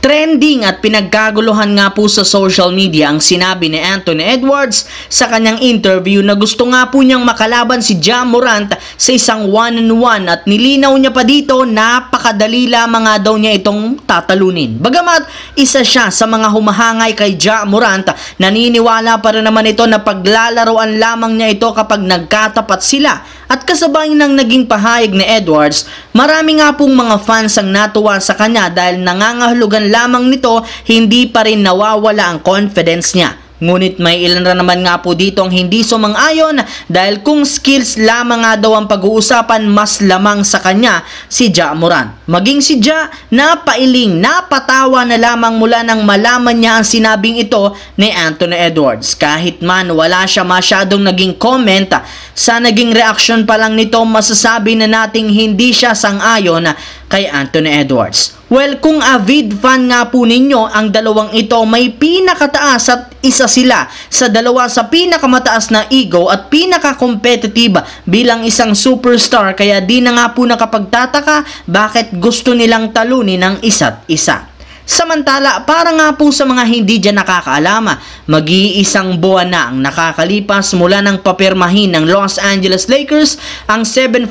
Trending at pinagkaguluhan nga po sa social media ang sinabi ni Anthony Edwards sa kanyang interview na gusto nga po niyang makalaban si Ja Morant sa isang one-on-one at nilinaw niya pa dito napakadali lamang nga daw niya itong tatalunin. Bagamat isa siya sa mga humahangay kay Ja Morant, naniniwala pa rin naman ito na paglalaroan lamang niya ito kapag nagkatapat sila. At kasabay ng naging pahayag ni Edwards, marami nga pong mga fans ang natuwa sa kanya dahil nangangahulugan lamang nito, hindi pa rin nawawala ang confidence niya. Ngunit may ilan na naman nga po dito ang hindi sumang-ayon dahil kung skills lamang nga daw ang pag-uusapan, mas lamang sa kanya si Ja Morant. Maging si Ja, napailing, napatawa na lamang mula nang malaman niya ang sinabing ito ni Anthony Edwards. Kahit man wala siya masyadong naging comment, sa naging reaction pa lang nito masasabi na nating hindi siya sang-ayon kay Anthony Edwards. Well, kung avid fan nga po ninyo, ang dalawang ito may pinakataas at isa sila sa dalawa sa pinakamataas na ego at pinaka-competitive bilang isang superstar, kaya di na nga po nakapagtataka bakit gusto nilang talunin ng isa't isa. Samantala, para nga po sa mga hindi dyan nakakaalam, mag-iisang buwan na ang nakakalipas mula ng papirmahin ng Los Angeles Lakers ang 7'1"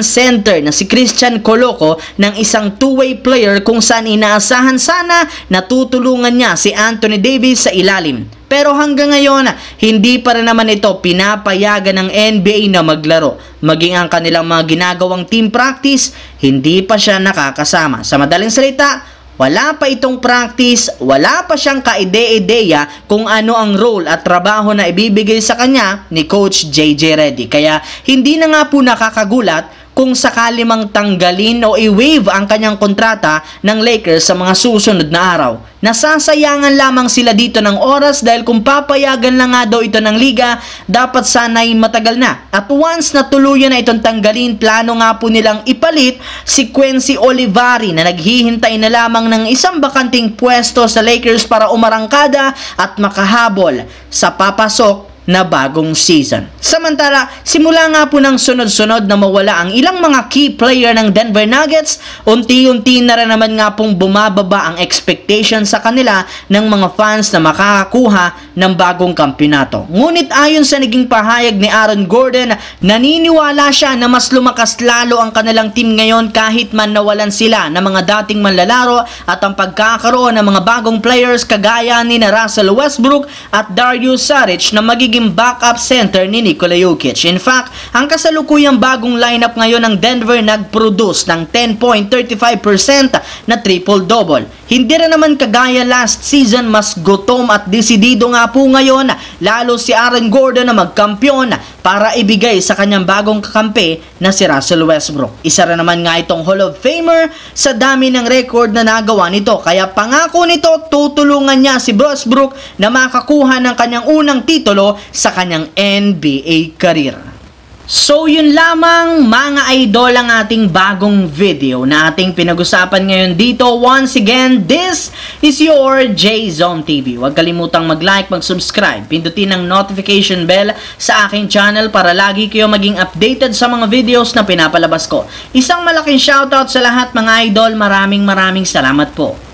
center na si Christian Coloco ng isang two-way player kung saan inaasahan sana na tutulungan niya si Anthony Davis sa ilalim. Pero hanggang ngayon, hindi pa rin naman ito pinapayagan ng NBA na maglaro. Maging ang kanilang mga ginagawang team practice, hindi pa siya nakakasama. Sa madaling salita, wala pa itong practice, wala pa siyang kaide-ideya kung ano ang role at trabaho na ibibigay sa kanya ni Coach JJ Redick. Kaya hindi na nga po nakakagulat kung sakali mang tanggalin o i-waive ang kanyang kontrata ng Lakers sa mga susunod na araw. Nasasayangan lamang sila dito ng oras dahil kung papayagan lang nga daw ito ng liga, dapat sana'y matagal na. At once na tuluyan na itong tanggalin, plano nga po nilang ipalit si Quincy Olivari na naghihintay na lamang ng isang bakanting pwesto sa Lakers para umarangkada at makahabol sa papasok na bagong season. Samantala, simula nga po ng sunod-sunod na mawala ang ilang mga key player ng Denver Nuggets, unti-unti na rin naman nga pong bumababa ang expectation sa kanila ng mga fans na makakakuha ng bagong kampyonato. Ngunit ayon sa naging pahayag ni Aaron Gordon, naniniwala siya na mas lumakas lalo ang kanilang team ngayon kahit man nawalan sila ng mga dating manlalaro at ang pagkakaroon ng mga bagong players kagaya ni Russell Westbrook at Darius Saric na magiging backup center ni Nikola Jokic. In fact, ang kasalukuyang bagong lineup ngayon ng Denver nag-produce ng 10.35% na triple-double. Hindi rin naman kagaya last season, mas gutom at desidido nga po ngayon lalo si Aaron Gordon na magkampiyon para ibigay sa kanyang bagong kakampi na si Russell Westbrook. Isa rin naman nga itong Hall of Famer sa dami ng record na nagawa nito. Kaya pangako nito, tutulungan niya si Westbrook na makakuha ng kanyang unang titulo sa kanyang NBA career. So yun lamang mga idol ang ating bagong video na ating pinag-usapan ngayon dito. Once again, this is your J-Zone TV. Huwag kalimutang mag-like, mag-subscribe, pindutin ang notification bell sa aking channel para lagi kayo maging updated sa mga videos na pinapalabas ko. Isang malaking shoutout sa lahat mga idol. Maraming salamat po.